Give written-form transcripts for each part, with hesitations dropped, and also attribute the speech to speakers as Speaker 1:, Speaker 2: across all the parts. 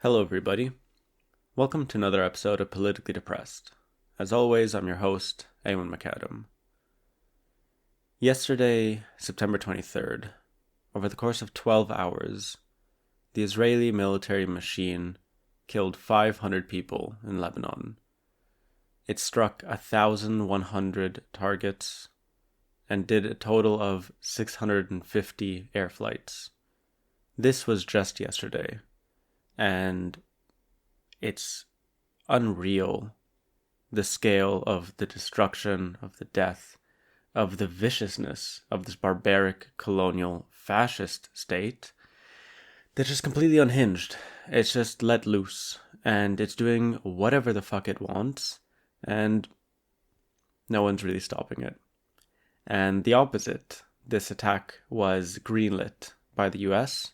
Speaker 1: Hello, everybody. Welcome to another episode of Politically Depressed. As always, I'm your host, Eamon McAdam. Yesterday, September 23rd, over the course of 12 hours, the Israeli military machine killed 500 people in Lebanon. It struck 1,100 targets and did a total of 650 air flights. This was just yesterday. And it's unreal, the scale of the destruction, of the death, of the viciousness of this barbaric, colonial, fascist state that's just completely unhinged. It's just let loose, and it's doing whatever the fuck it wants, and no one's really stopping it. And the opposite, this attack was greenlit by the US,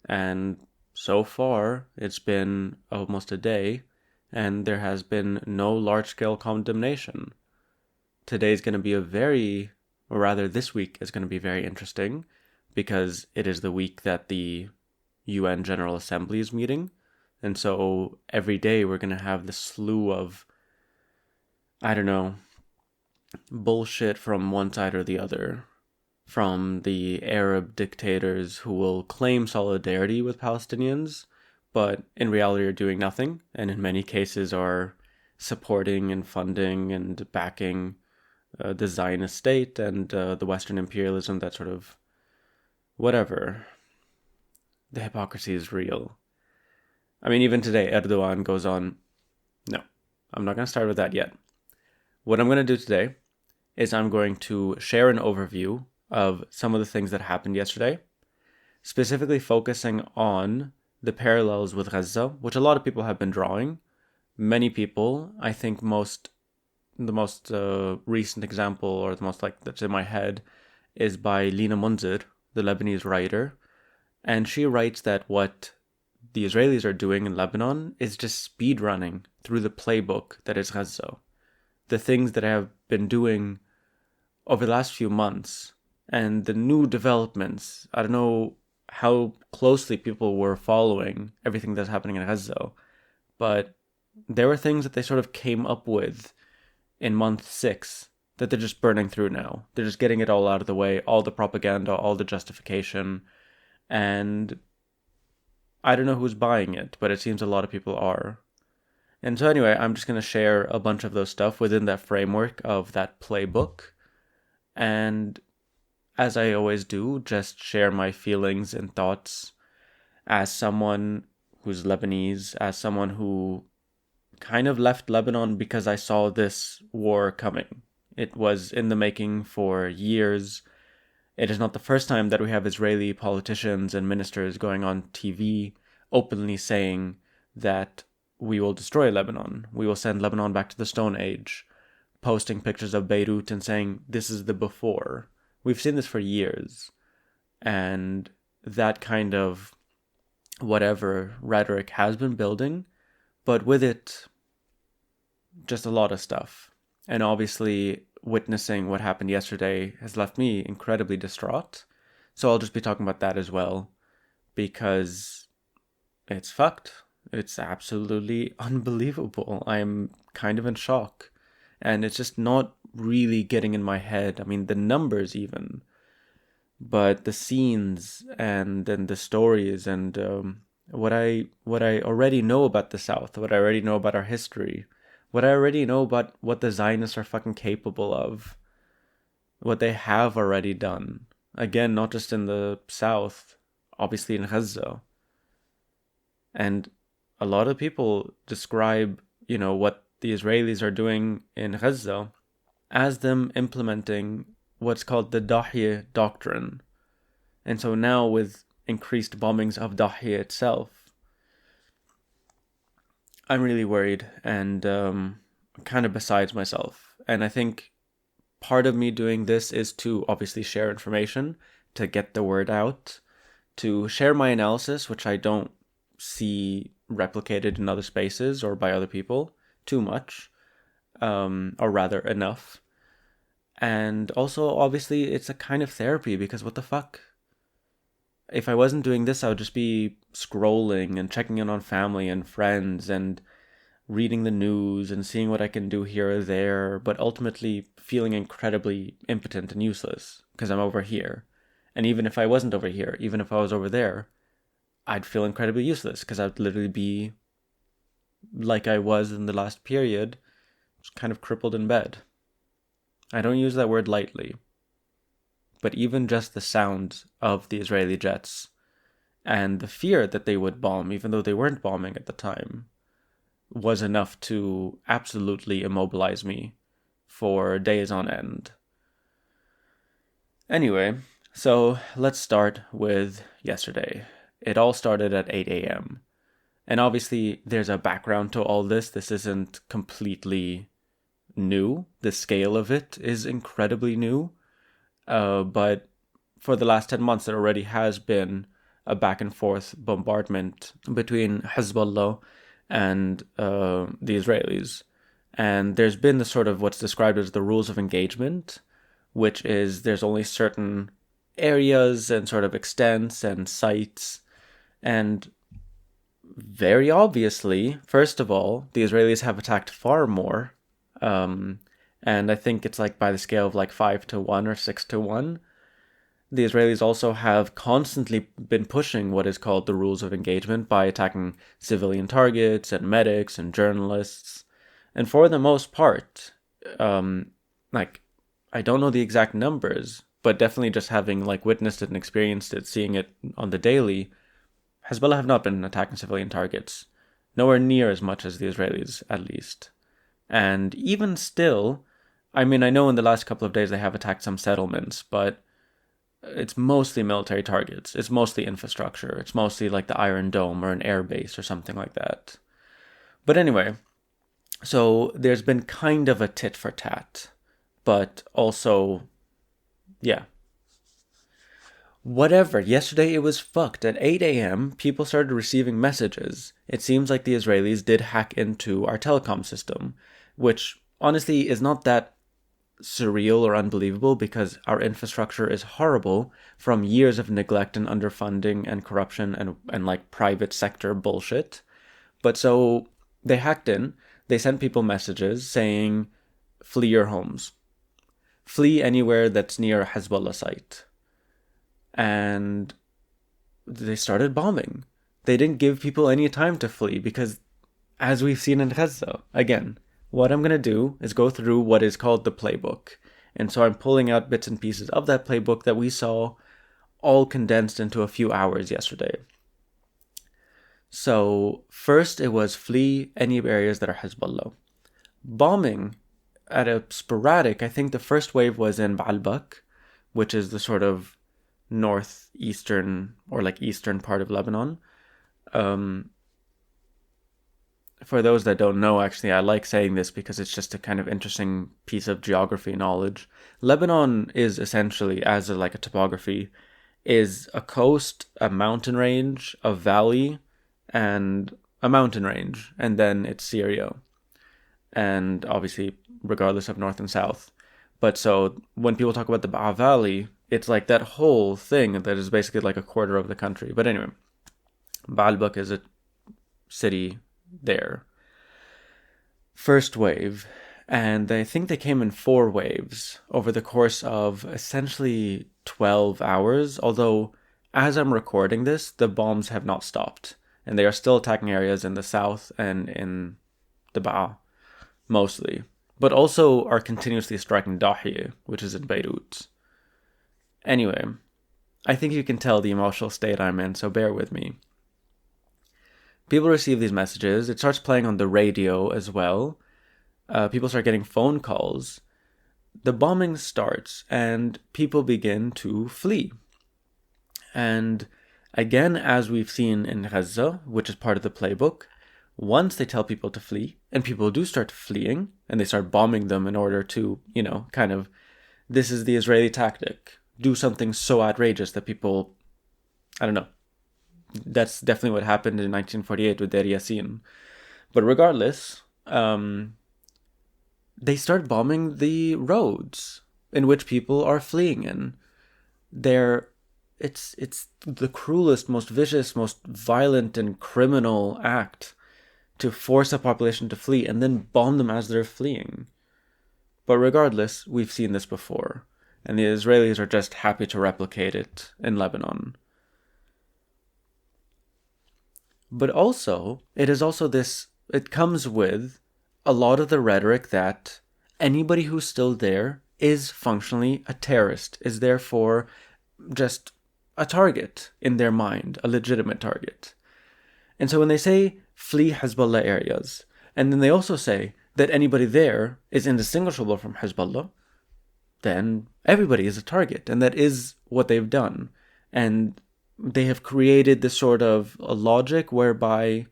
Speaker 1: and so far, it's been almost a day, and there has been no large-scale condemnation. Today's going to be this week is going to be very interesting, because it is the week that the UN General Assembly is meeting, and so every day we're going to have this slew of, bullshit from one side or the other. From the Arab dictators who will claim solidarity with Palestinians, but in reality are doing nothing, and in many cases are supporting and funding and backing the Zionist state and the Western imperialism, that sort of whatever. The hypocrisy is real. I mean, even today, Erdogan goes on, no, I'm not going to start with that yet. What I'm going to do today is I'm going to share an overview of some of the things that happened yesterday, specifically focusing on the parallels with Gaza, which a lot of people have been drawing. Many people, I think the most recent example, or the most that's in my head, is by Lina Munzir, the Lebanese writer. And she writes that what the Israelis are doing in Lebanon is just speed running through the playbook that is Gaza. The things that I have been doing over the last few months, and the new developments. I don't know how closely people were following everything that's happening in Gaza, but there were things that they sort of came up with in month 6 that they're just burning through now. They're just getting it all out of the way, all the propaganda, all the justification, and I don't know who's buying it, but it seems a lot of people are. And so anyway, I'm just going to share a bunch of those stuff within that framework of that playbook, and as I always do, just share my feelings and thoughts as someone who's Lebanese, as someone who kind of left Lebanon because I saw this war coming. It was in the making for years. It is not the first time that we have Israeli politicians and ministers going on TV openly saying that we will destroy Lebanon. We will send Lebanon back to the Stone Age, posting pictures of Beirut and saying, this is the before. We've seen this for years, and that kind of whatever rhetoric has been building, but with it, just a lot of stuff. And obviously, witnessing what happened yesterday has left me incredibly distraught, so I'll just be talking about that as well, because it's fucked. It's absolutely unbelievable. I'm kind of in shock, and it's just not really getting in my head. I mean, the numbers even, but the scenes and then the stories and what I already know about the South, what I already know about our history, what I already know about what the Zionists are fucking capable of, what they have already done. Again, not just in the South, obviously in Gaza. And a lot of people describe, what the Israelis are doing in Gaza as them implementing what's called the Dahiyeh doctrine. And so now with increased bombings of Dahiyeh itself, I'm really worried and kind of besides myself. And I think part of me doing this is to obviously share information, to get the word out, to share my analysis, which I don't see replicated in other spaces or by other people too much, or rather enough. And also, obviously, it's a kind of therapy, because what the fuck? if I wasn't doing this, I would just be scrolling and checking in on family and friends and reading the news and seeing what I can do here or there, but ultimately feeling incredibly impotent and useless because I'm over here. And even if I wasn't over here, even if I was over there, I'd feel incredibly useless because I'd literally be like I was in the last period, just kind of crippled in bed. I don't use that word lightly, but even just the sound of the Israeli jets and the fear that they would bomb, even though they weren't bombing at the time, was enough to absolutely immobilize me for days on end. Anyway, so let's start with yesterday. It all started at 8 a.m. And obviously, there's a background to all this. This isn't completely new. The scale of it is incredibly new. But for the last 10 months, there already has been a back and forth bombardment between Hezbollah and the Israelis. And there's been the sort of what's described as the rules of engagement, which is there's only certain areas and sort of extents and sites. And very obviously, first of all, the Israelis have attacked far more. And I think it's like by the scale of like 5-1 or 6-1. The Israelis also have constantly been pushing what is called the rules of engagement by attacking civilian targets and medics and journalists. And for the most part, like, I don't know the exact numbers, but definitely just having like witnessed it and experienced it, seeing it on the daily, Hezbollah have not been attacking civilian targets. Nowhere near as much as the Israelis, at least. And even still, I mean, I know in the last couple of days they have attacked some settlements, but it's mostly military targets. It's mostly infrastructure. It's mostly like the Iron Dome or an air base or something like that. But anyway, so there's been kind of a tit for tat, but also, yeah. Whatever, yesterday it was fucked. At 8 a.m., people started receiving messages. It seems like the Israelis did hack into our telecom system, which honestly is not that surreal or unbelievable because our infrastructure is horrible from years of neglect and underfunding and corruption and like private sector bullshit. But so they hacked in, they sent people messages saying, flee your homes. Flee anywhere that's near a Hezbollah site. And they started bombing. They didn't give people any time to flee because, as we've seen in Gaza, again, what I'm going to do is go through what is called the playbook. And so I'm pulling out bits and pieces of that playbook that we saw all condensed into a few hours yesterday. So first it was flee any areas that are Hezbollah. Bombing at a sporadic, I think the first wave was in Baalbek, which is the sort of northeastern or like eastern part of Lebanon. For those that don't know, actually, I like saying this because it's just a kind of interesting piece of geography knowledge. Lebanon is essentially, as like a topography, is a coast, a mountain range, a valley, and a mountain range, and then it's Syria. And obviously, regardless of north and south. But so when people talk about the Ba'a Valley, it's like that whole thing that is basically like a quarter of the country. But anyway, Baalbek is a city there. First wave, and I think they came in 4 waves over the course of essentially 12 hours, although as I'm recording this, the bombs have not stopped, and they are still attacking areas in the south and in the Ba'a, mostly, but also are continuously striking Dahiya, which is in Beirut. Anyway, I think you can tell the emotional state I'm in, so bear with me. People receive these messages. It starts playing on the radio as well. People start getting phone calls. The bombing starts and people begin to flee. And again, as we've seen in Gaza, which is part of the playbook, once they tell people to flee, and people do start fleeing, and they start bombing them in order to, kind of, this is the Israeli tactic. Do something so outrageous that people, I don't know. That's definitely what happened in 1948 with Deir Yassin. But regardless, they start bombing the roads in which people are fleeing in. They're it's the cruelest, most vicious, most violent and criminal act to force a population to flee and then bomb them as they're fleeing. But regardless, we've seen this before, and the Israelis are just happy to replicate it in Lebanon. But also, it comes with a lot of the rhetoric that anybody who's still there is functionally a terrorist, is therefore just a target in their mind, a legitimate target. And so when they say flee Hezbollah areas, and then they also say that anybody there is indistinguishable from Hezbollah, then everybody is a target, and that is what they've done. And they have created this sort of a logic whereby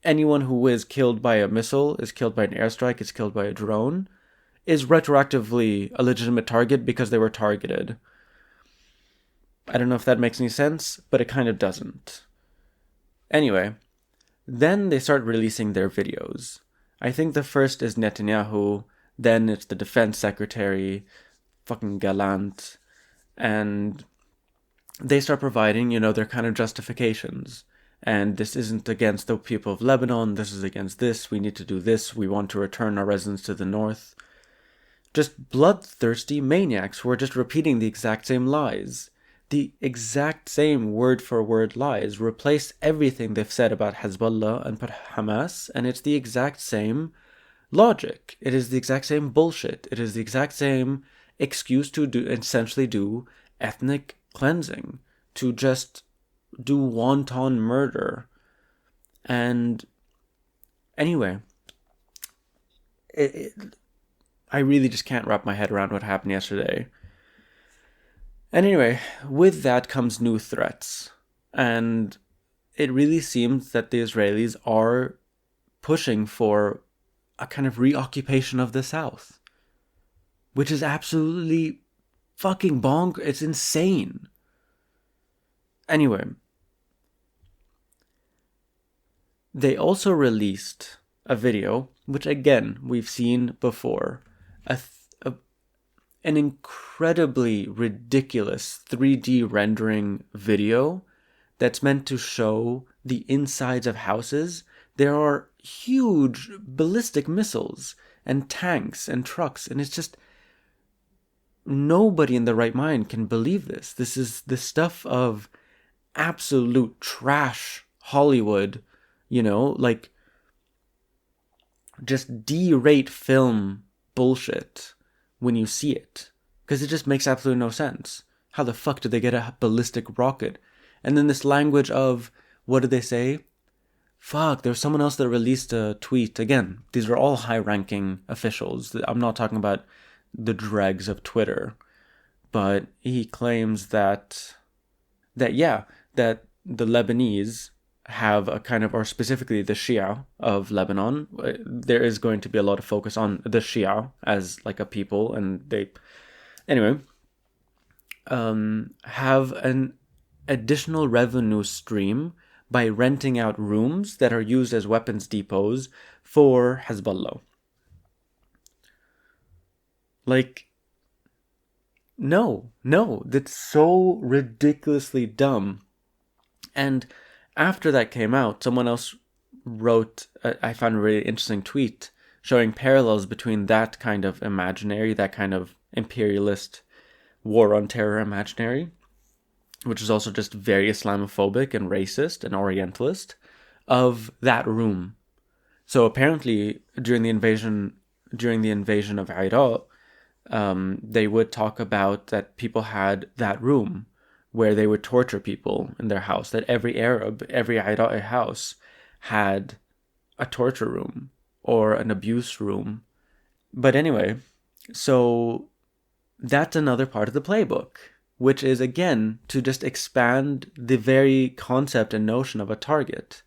Speaker 1: anyone who is killed by a missile, is killed by an airstrike, is killed by a drone, is retroactively a legitimate target because they were targeted. I don't know if that makes any sense, but it kind of doesn't. Anyway, then they start releasing their videos. I think the first is Netanyahu, then it's the defense secretary, fucking Gallant, and they start providing, their kind of justifications. And this isn't against the people of Lebanon, this is against this, we need to do this, we want to return our residents to the north. Just bloodthirsty maniacs who are just repeating the exact same lies. The exact same word-for-word lies. Replace everything they've said about Hezbollah and Hamas, and it's the exact same logic. It is the exact same bullshit. It is the exact same excuse to essentially do ethnic cleansing, to just do wanton murder. And anyway, I really just can't wrap my head around what happened yesterday. And anyway, with that comes new threats. And it really seems that the Israelis are pushing for a kind of reoccupation of the South, which is absolutely fucking bonkers. It's insane. Anyway, they also released a video, which again, we've seen before, an incredibly ridiculous 3D rendering video that's meant to show the insides of houses. There are huge ballistic missiles and tanks and trucks, and it's just nobody in their right mind can believe this. This is the stuff of absolute trash Hollywood, like just D-rate film bullshit when you see it, because it just makes absolutely no sense. How the fuck did they get a ballistic rocket? And then this language of, what did they say? Fuck, there's someone else that released a tweet. Again, these are all high-ranking officials. I'm not talking about the dregs of Twitter. But he claims that the Lebanese have a kind of, or specifically the Shia of Lebanon, there is going to be a lot of focus on the Shia as like a people, and they, anyway, have an additional revenue stream by renting out rooms that are used as weapons depots for Hezbollah. Like, no, that's so ridiculously dumb. And after that came out, someone else wrote, I found a really interesting tweet showing parallels between that kind of imaginary, that kind of imperialist war on terror imaginary, which is also just very Islamophobic and racist and Orientalist, of that room. So apparently during the invasion of Iraq, they would talk about that people had that room where they would torture people in their house, that every Iraqi house had a torture room or an abuse room. But anyway, so that's another part of the playbook, which is, again, to just expand the very concept and notion of a target.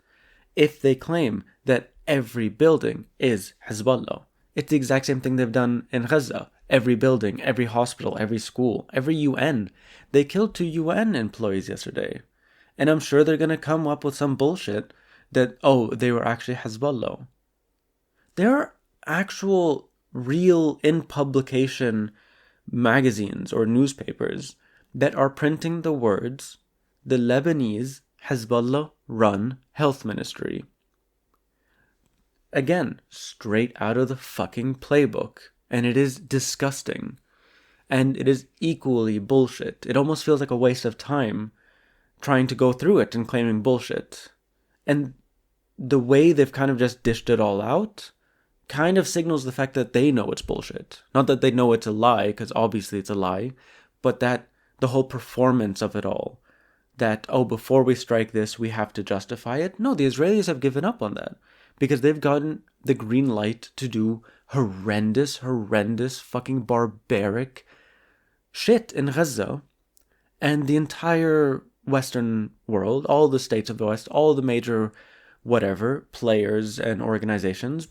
Speaker 1: If they claim that every building is Hezbollah, it's the exact same thing they've done in Gaza. Every building, every hospital, every school, every UN. They killed 2 UN employees yesterday. And I'm sure they're going to come up with some bullshit that, they were actually Hezbollah. There are actual, real, in publication magazines or newspapers that are printing the words, the Lebanese Hezbollah-run health ministry. Again, straight out of the fucking playbook. And it is disgusting. And it is equally bullshit. It almost feels like a waste of time trying to go through it and claiming bullshit. And the way they've kind of just dished it all out kind of signals the fact that they know it's bullshit. Not that they know it's a lie, because obviously it's a lie, but that the whole performance of it all, that, oh, before we strike this, we have to justify it. No, the Israelis have given up on that because they've gotten the green light to do horrendous, fucking barbaric shit in Gaza. And the entire Western world, all the states of the West, all the major whatever players and organizations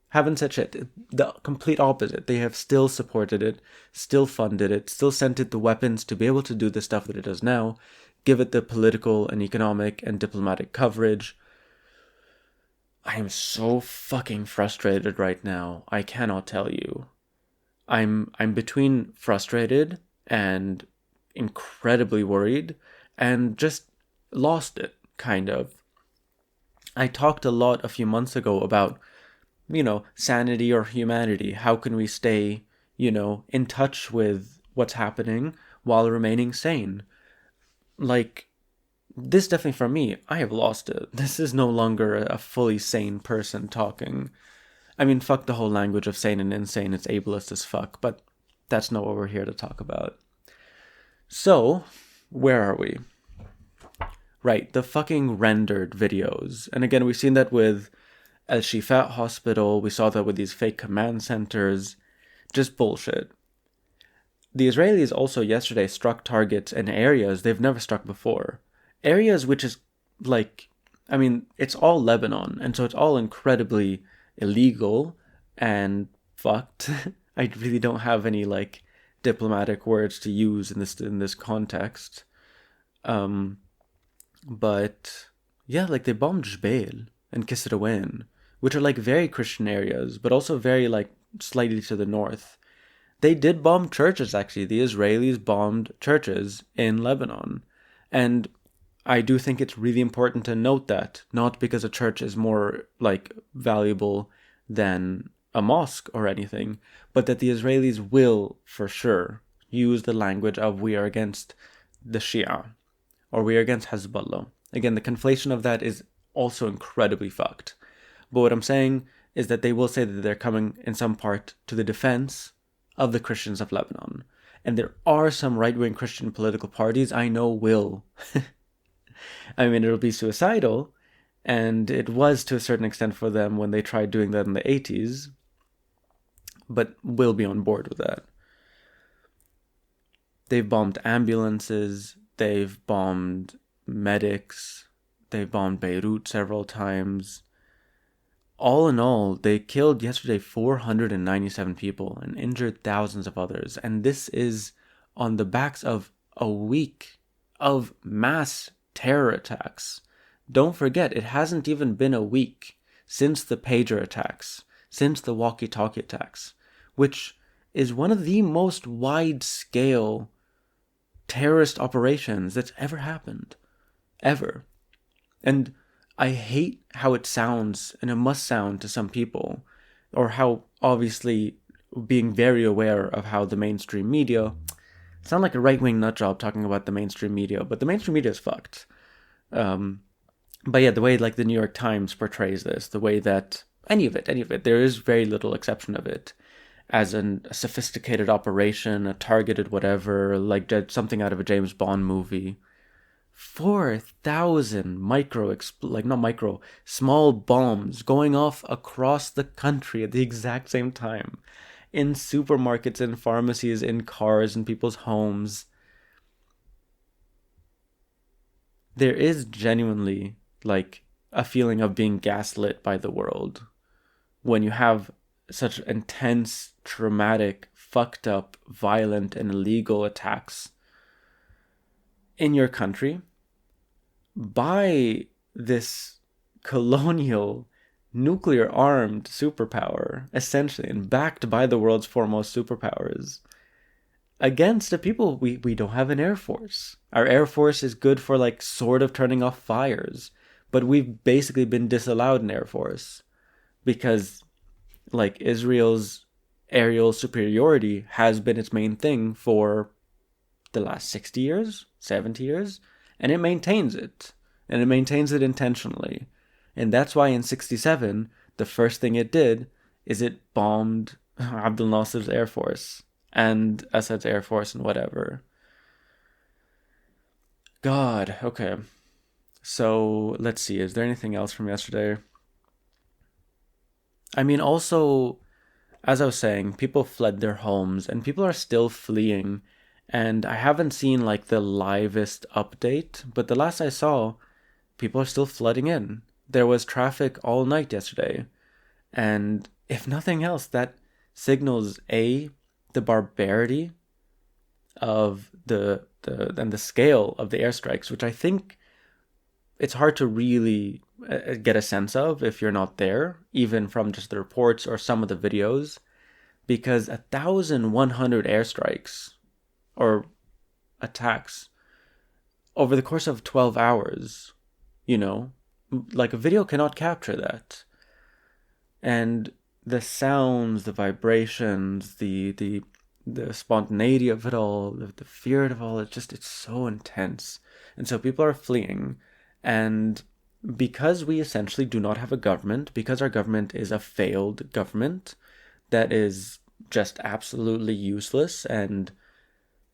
Speaker 1: haven't said shit. The complete opposite. They have still supported it, still funded it, still sent it the weapons to be able to do the stuff that it does now, give it the political and economic and diplomatic coverage. I am so fucking frustrated right now. I cannot tell you. I'm between frustrated and incredibly worried and just lost it, kind of. I talked a lot a few months ago about, sanity or humanity. How can we stay, in touch with what's happening while remaining sane? Like, this definitely for me, I have lost it. This is no longer a fully sane person talking. I mean, fuck the whole language of sane and insane. It's ableist as fuck, but that's not what we're here to talk about. So, where are we? Right, the fucking rendered videos. And again, we've seen that with Al Shifa Hospital. We saw that with these fake command centers. Just bullshit. The Israelis also yesterday struck targets in areas they've never struck before. Areas which is it's all Lebanon. And so it's all incredibly illegal and fucked. I really don't have any diplomatic words to use in this context. But yeah, they bombed Jbeil and Kisrawen, which are very Christian areas, but also very slightly to the north. They did bomb churches, actually. The Israelis bombed churches in Lebanon. And I do think it's really important to note that, not because a church is more valuable than a mosque or anything, but that the Israelis will for sure use the language of we are against the Shia or we are against Hezbollah. Again, the conflation of that is also incredibly fucked. But what I'm saying is that they will say that they're coming in some part to the defense of the Christians of Lebanon. And there are some right-wing Christian political parties I know will. It'll be suicidal, and it was to a certain extent for them when they tried doing that in the 80s, but will be on board with that. They've bombed ambulances, they've bombed medics, they've bombed Beirut several times. All in all, they killed yesterday 497 people and injured thousands of others. And this is on the backs of a week of mass terror attacks. Don't forget, it hasn't even been a week since the pager attacks, since the walkie-talkie attacks, which is one of the most wide-scale terrorist operations that's ever happened. Ever. And I hate how it sounds, and it must sound to some people, or how obviously being very aware of how the mainstream media sound like a right-wing nutjob talking about the mainstream media, but the mainstream media is fucked. But yeah, the way the New York Times portrays this, the way that any of it, there is very little exception of it as a sophisticated operation, a targeted whatever, something out of a James Bond movie. 4,000 small bombs going off across the country at the exact same time. In supermarkets, in pharmacies, in cars, in people's homes. There is genuinely, a feeling of being gaslit by the world when you have such intense, traumatic, fucked up, violent, and illegal attacks in your country by this colonial, nuclear-armed superpower, essentially, and backed by the world's foremost superpowers. against the people. We don't have an air force. Our air force is good for like sort of turning off fires, but we've basically been disallowed an air force because like Israel's aerial superiority has been its main thing for the last 60 years, 70 years, and it maintains it. And it maintains it intentionally. And that's why in 67, the first thing it did is it bombed Abdel Nasser's air force and Assad's air force and whatever. God, okay. So let's see, is there anything else from yesterday? I mean, also, as I was saying, people fled their homes and people are still fleeing. And I haven't seen like the livest update, but the last I saw, people are still flooding in. There was traffic all night yesterday. And if nothing else, that signals the barbarity of the scale of the airstrikes, which I think it's hard to really get a sense of if you're not there, even from just the reports or some of the videos, because 1,100 airstrikes or attacks over the course of 12 hours, like a video cannot capture that. And the sounds, the vibrations, the spontaneity of it all, the fear of it all, it's so intense. And so people are fleeing. And because we essentially do not have a government, because our government is a failed government that is just absolutely useless, and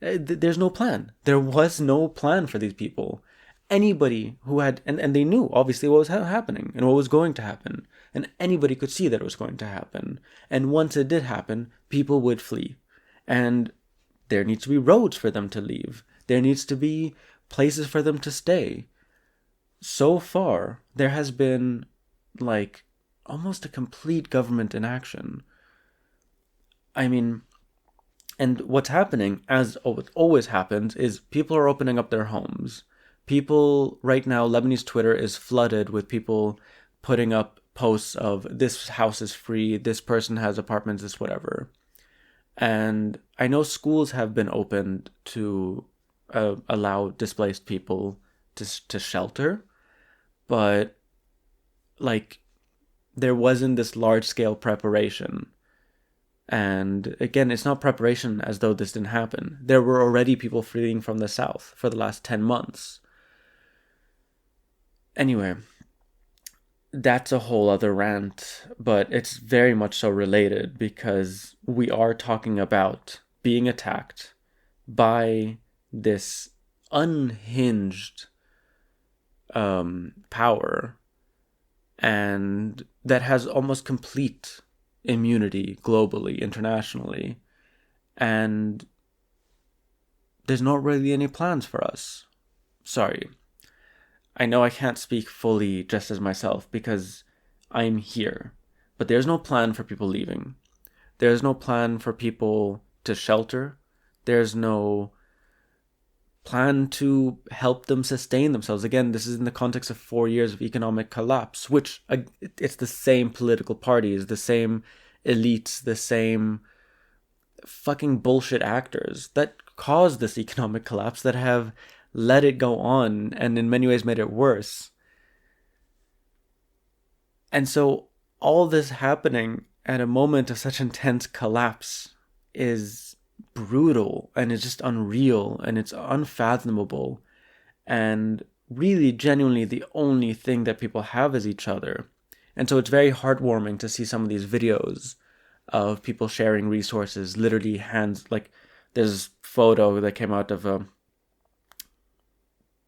Speaker 1: there's no plan. There was no plan for these people. Anybody who had, and they knew obviously what was happening and what was going to happen, and anybody could see that it was going to happen. And once it did happen, people would flee. And there needs to be roads for them to leave. There needs to be places for them to stay. So far, there has been like almost a complete government inaction. I mean, and what's happening, as always happens, is people are opening up their homes. People right now, Lebanese Twitter is flooded with people putting up posts of this house is free, this person has apartments, this whatever. And I know schools have been opened to allow displaced people to shelter, but like there wasn't this large scale preparation. And again, it's not preparation as though this didn't happen. There were already people fleeing from the south for the last 10 months. Anyway, that's a whole other rant, but it's very much so related because we are talking about being attacked by this unhinged power, and that has almost complete immunity globally, internationally, and there's not really any plans for us. Sorry. I know I can't speak fully just as myself because I'm here, but there's no plan for people leaving. There's no plan for people to shelter. There's no plan to help them sustain themselves. Again, this is in the context of 4 years of economic collapse, which it's the same political parties, the same elites, the same fucking bullshit actors that caused this economic collapse, that have let it go on and in many ways made it worse. And so all this happening at a moment of such intense collapse is brutal, and it's just unreal, and it's unfathomable, and really genuinely the only thing that people have is each other. And so it's very heartwarming to see some of these videos of people sharing resources, literally hands, like there's a photo that came out of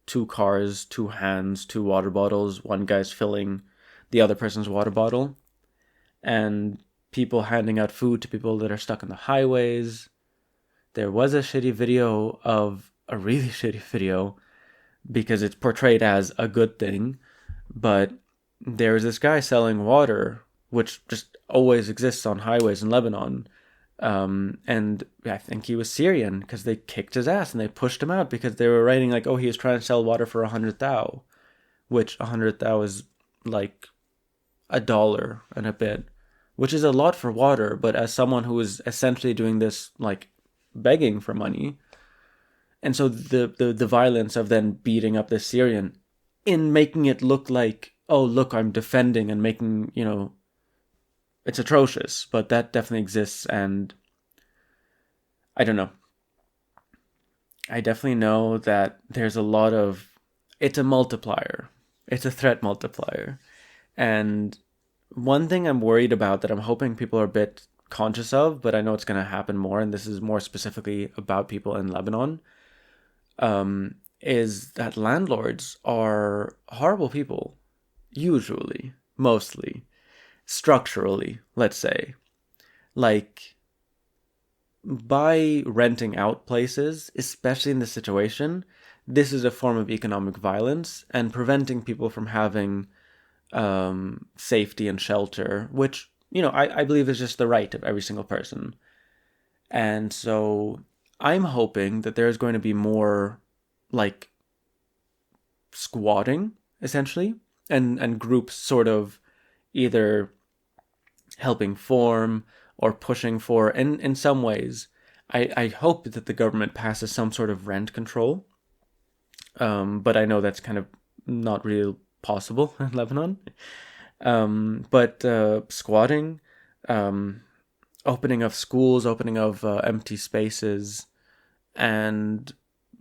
Speaker 1: 2 cars, 2 hands, 2 water bottles, one guy's filling the other person's water bottle, and people handing out food to people that are stuck on the highways. There was a really shitty video, because it's portrayed as a good thing, but there's this guy selling water, which just always exists on highways in Lebanon. And I think he was Syrian, because they kicked his ass and they pushed him out because they were writing like, oh, he was trying to sell water for 100 thou, which 100 thou is like $1 and a bit, which is a lot for water. But as someone who is essentially doing this like begging for money. And so the violence of then beating up the Syrian in making it look like, oh, look, I'm defending and making, it's atrocious, but that definitely exists. And I don't know. I definitely know that there's a lot of, it's a multiplier. It's a threat multiplier. And one thing I'm worried about that I'm hoping people are a bit conscious of, but I know it's going to happen more, and this is more specifically about people in Lebanon, is that landlords are horrible people, usually, mostly, structurally, let's say. Like, by renting out places, especially in this situation, this is a form of economic violence and preventing people from having safety and shelter, which, I believe is just the right of every single person. And so I'm hoping that there's going to be more like squatting, essentially, and groups sort of either helping form or pushing for, in some ways, I hope that the government passes some sort of rent control. But I know that's kind of not really possible in Lebanon. But squatting, opening of schools, opening of empty spaces, and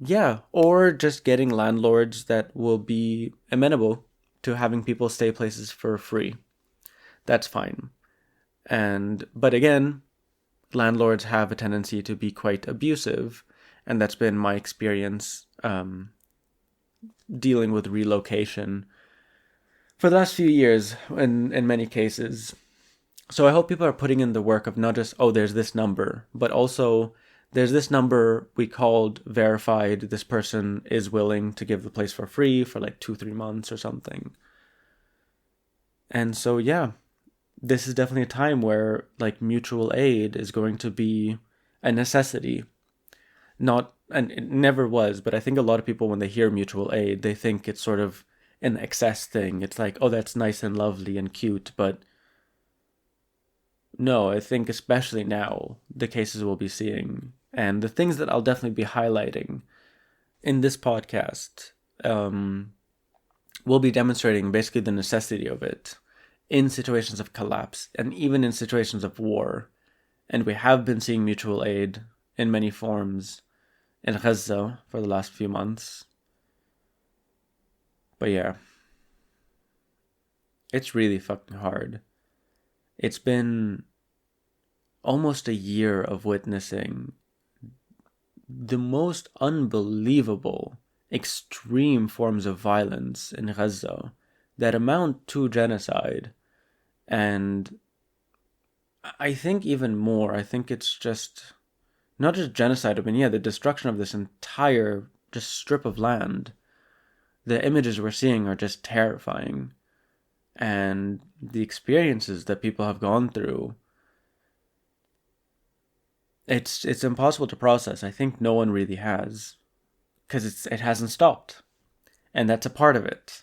Speaker 1: yeah, or just getting landlords that will be amenable to having people stay places for free. That's fine. But again, landlords have a tendency to be quite abusive, and that's been my experience dealing with relocation for the last few years in many cases. So I hope people are putting in the work of not just, oh, there's this number, but also there's this number we called verified. This person is willing to give the place for free for like 2-3 months or something. And so, yeah, this is definitely a time where like mutual aid is going to be a necessity. And it never was, but I think a lot of people, when they hear mutual aid, they think it's sort of an excess thing. It's like, oh, that's nice and lovely and cute, but no, I think especially now, the cases we'll be seeing and the things that I'll definitely be highlighting in this podcast will be demonstrating basically the necessity of it in situations of collapse and even in situations of war. And we have been seeing mutual aid in many forms in Gaza for the last few months. But yeah, it's really fucking hard. It's been almost a year of witnessing the most unbelievable, extreme forms of violence in Gaza that amount to genocide. And I think even more, I think it's just not just genocide, but the destruction of this entire just strip of land. The images we're seeing are just terrifying. And the experiences that people have gone through, it's impossible to process. I think no one really has, because it hasn't stopped. And that's a part of it.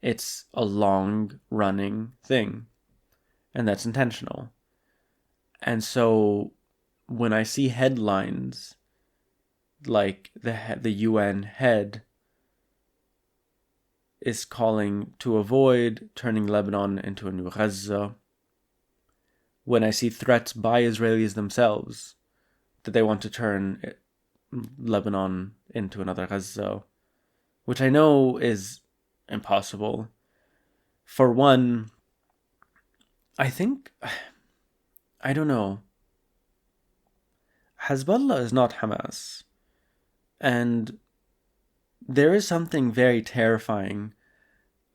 Speaker 1: It's a long running thing. And that's intentional. And so when I see headlines like the UN head is calling to avoid turning Lebanon into a new Gaza, when I see threats by Israelis themselves that they want to turn Lebanon into another Gaza, which I know is impossible. For one, I think, I don't know, Hezbollah is not Hamas. And there is something very terrifying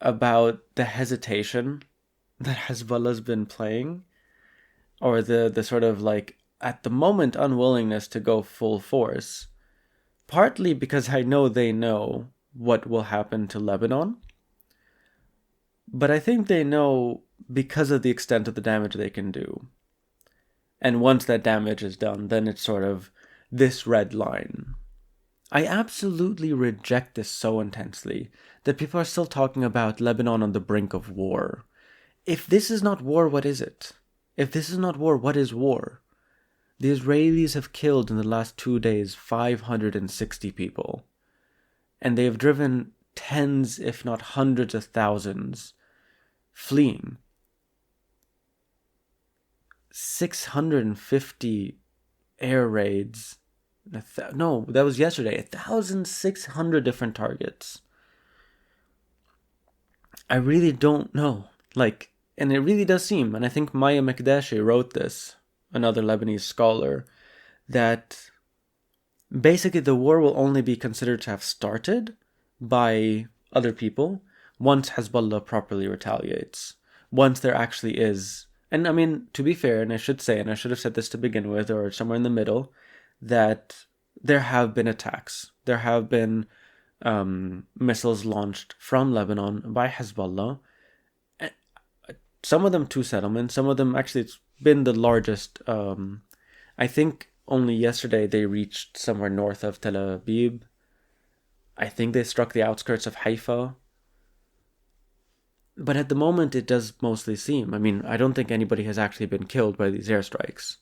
Speaker 1: about the hesitation that Hezbollah's been playing, or the sort of like, at the moment, unwillingness to go full force, partly because I know they know what will happen to Lebanon, but I think they know because of the extent of the damage they can do. And once that damage is done, then it's sort of this red line. I absolutely reject this so intensely that people are still talking about Lebanon on the brink of war. If this is not war, what is it? If this is not war, what is war? The Israelis have killed in the last 2 days 560 people. And they have driven tens, if not hundreds of thousands, fleeing. 650 air raids. No, that was yesterday. 1,600 different targets. I really don't know. And it really does seem, and I think Maya Mekdashi wrote this, another Lebanese scholar, that basically the war will only be considered to have started by other people once Hezbollah properly retaliates. Once there actually is, and I mean, to be fair, and I should say, and I should have said this to begin with, or somewhere in the middle, that there have been attacks. There have been missiles launched from Lebanon by Hezbollah. Some of them to settlements. Some of them, actually, it's been the largest. I think only yesterday they reached somewhere north of Tel Aviv. I think they struck the outskirts of Haifa. But at the moment, it does mostly seem. I mean, I don't think anybody has actually been killed by these airstrikes.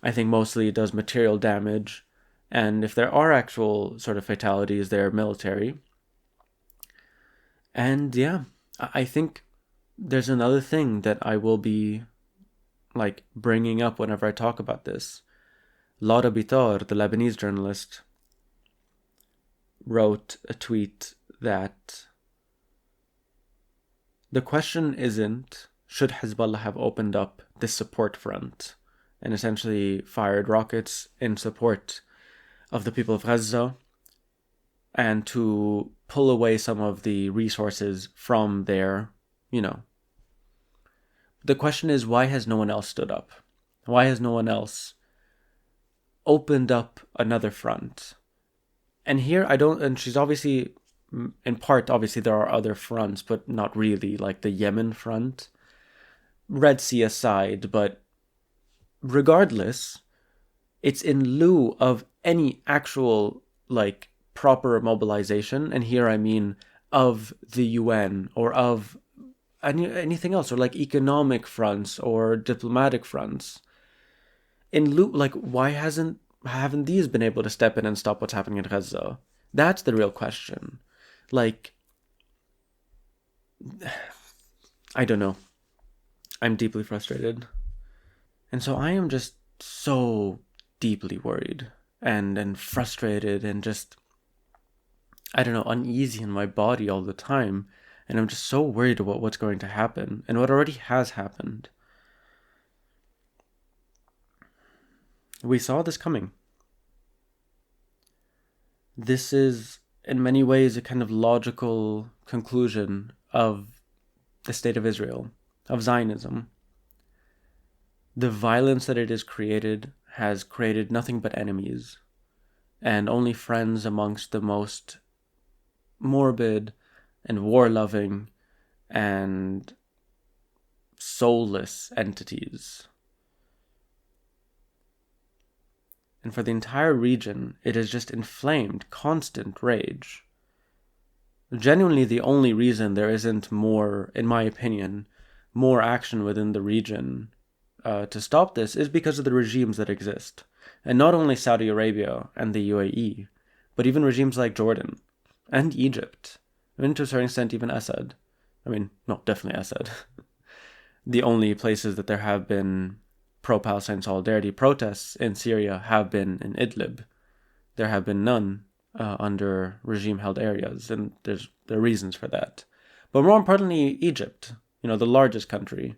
Speaker 1: I think mostly it does material damage. And if there are actual sort of fatalities, they're military. And yeah, I think there's another thing that I will be bringing up whenever I talk about this. Laura Bitar, the Lebanese journalist, wrote a tweet that the question isn't, should Hezbollah have opened up this support front and essentially fired rockets in support of the people of Gaza and to pull away some of the resources from their, The question is, why has no one else stood up? Why has no one else opened up another front? And here and she's obviously, in part, obviously there are other fronts, but not really, like the Yemen front, Red Sea aside, but regardless, it's in lieu of any actual, proper mobilization, and here I mean of the UN or of anything else, or economic fronts or diplomatic fronts. In lieu, why haven't these been able to step in and stop what's happening in Gaza? That's the real question. I don't know. I'm deeply frustrated. And so I am just so deeply worried and frustrated and just, I don't know, uneasy in my body all the time. And I'm just so worried about what's going to happen and what already has happened. We saw this coming. This is, in many ways, a kind of logical conclusion of the state of Israel, of Zionism. The violence that it has created has created nothing but enemies, and only friends amongst the most morbid and war-loving and soulless entities. And for the entire region, it has just inflamed constant rage. Genuinely, the only reason there isn't more, in my opinion, more action within the region to stop this is because of the regimes that exist. And not only Saudi Arabia and the UAE, but even regimes like Jordan and Egypt, and to a certain extent even Assad. Definitely Assad. The only places that there have been pro-Palestine solidarity protests in Syria have been in Idlib. There have been none under regime-held areas, and there are reasons for that. But more importantly, Egypt, the largest country.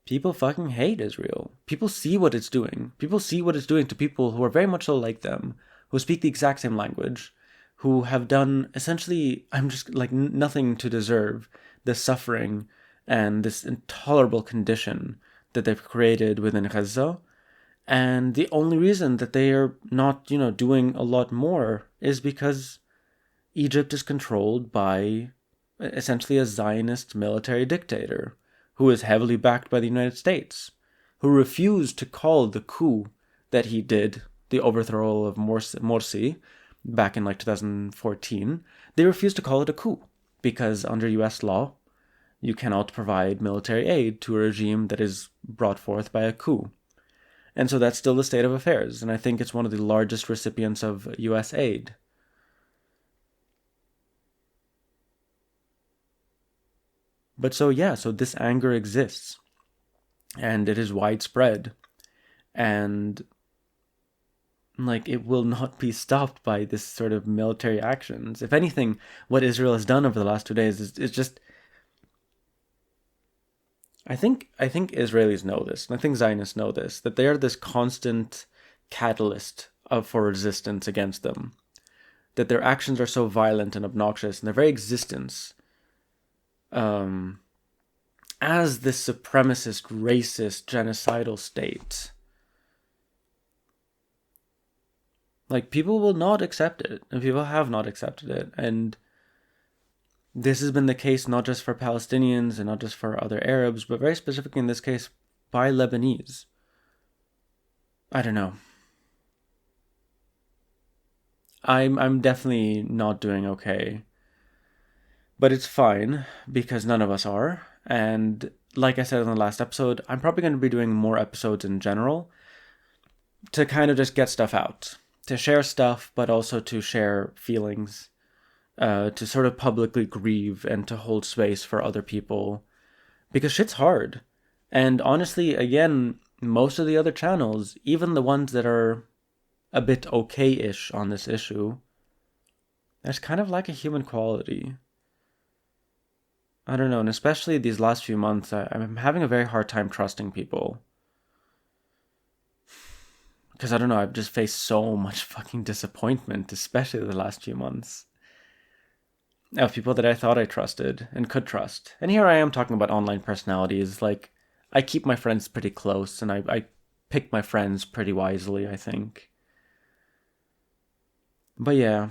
Speaker 1: People fucking hate Israel. People see what it's doing. People see what it's doing to people who are very much so like them, who speak the exact same language, who have done essentially, nothing to deserve the suffering and this intolerable condition that they've created within Gaza. And the only reason that they are not, doing a lot more is because Egypt is controlled by essentially a Zionist military dictator who is heavily backed by the United States, who refused to call the coup that he did, the overthrow of Morsi, back in 2014. They refused to call it a coup because under US law, you cannot provide military aid to a regime that is brought forth by a coup. And so that's still the state of affairs. And I think it's one of the largest recipients of US aid. But so this anger exists. And it is widespread. And it will not be stopped by this sort of military actions. If anything, what Israel has done over the last 2 days is just... I think Israelis know this, and I think Zionists know this, that they are this constant catalyst for resistance against them. That their actions are so violent and obnoxious, and their very existence as this supremacist, racist, genocidal state. People will not accept it, and people have not accepted it, and this has been the case not just for Palestinians and not just for other Arabs, but very specifically in this case by Lebanese. I don't know. I'm definitely not doing okay. But it's fine, because none of us are. And like I said in the last episode, I'm probably going to be doing more episodes in general to kind of just get stuff out. To share stuff, but also to share feelings. To sort of publicly grieve and to hold space for other people. Because shit's hard. And honestly, again, most of the other channels, even the ones that are a bit okay-ish on this issue, there's kind of like a human quality. I don't know, and especially these last few months, I'm having a very hard time trusting people. Because I don't know, I've just faced so much fucking disappointment, especially the last few months. Of people that I thought I trusted and could trust. And here I am talking about online personalities. I keep my friends pretty close, and I pick my friends pretty wisely, I think. But yeah.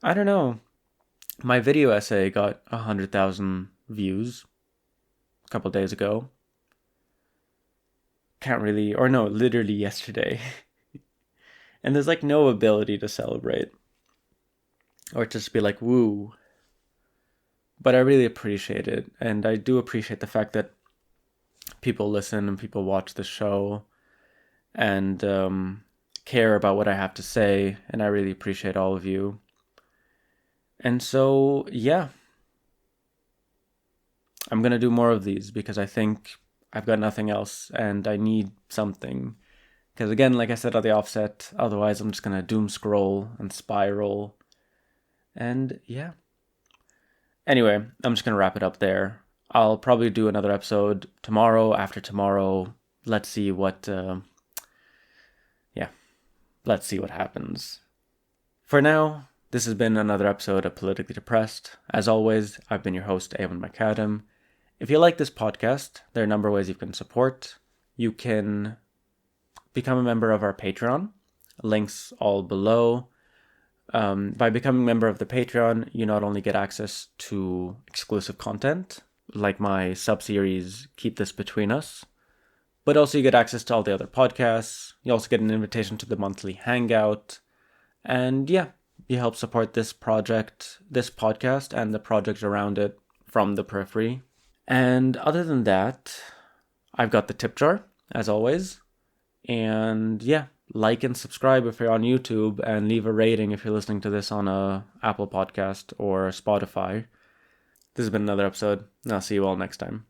Speaker 1: I don't know. My video essay got 100,000 views a couple days ago. Literally yesterday. And there's no ability to celebrate. Or just be like, woo. But I really appreciate it. And I do appreciate the fact that people listen and people watch the show. And care about what I have to say. And I really appreciate all of you. And so, yeah. I'm going to do more of these because I think I've got nothing else. And I need something. Because again, like I said at the offset, otherwise I'm just going to doom scroll and spiral. And yeah. Anyway, I'm just going to wrap it up there. I'll probably do another episode tomorrow, after tomorrow. Let's see what... let's see what happens. For now, this has been another episode of Politically Depressed. As always, I've been your host, Eamon McAdam. If you like this podcast, there are a number of ways you can support. You can become a member of our Patreon. Links all below. By becoming a member of the Patreon, you not only get access to exclusive content, like my sub-series Keep This Between Us, but also you get access to all the other podcasts. You also get an invitation to the monthly hangout. And yeah, you help support this project, this podcast, and the project around it from the periphery. And other than that, I've got the tip jar, as always. And yeah, like and subscribe if you're on YouTube, and leave a rating if you're listening to this on a Apple podcast or Spotify. This has been another episode, and I'll see you all next time.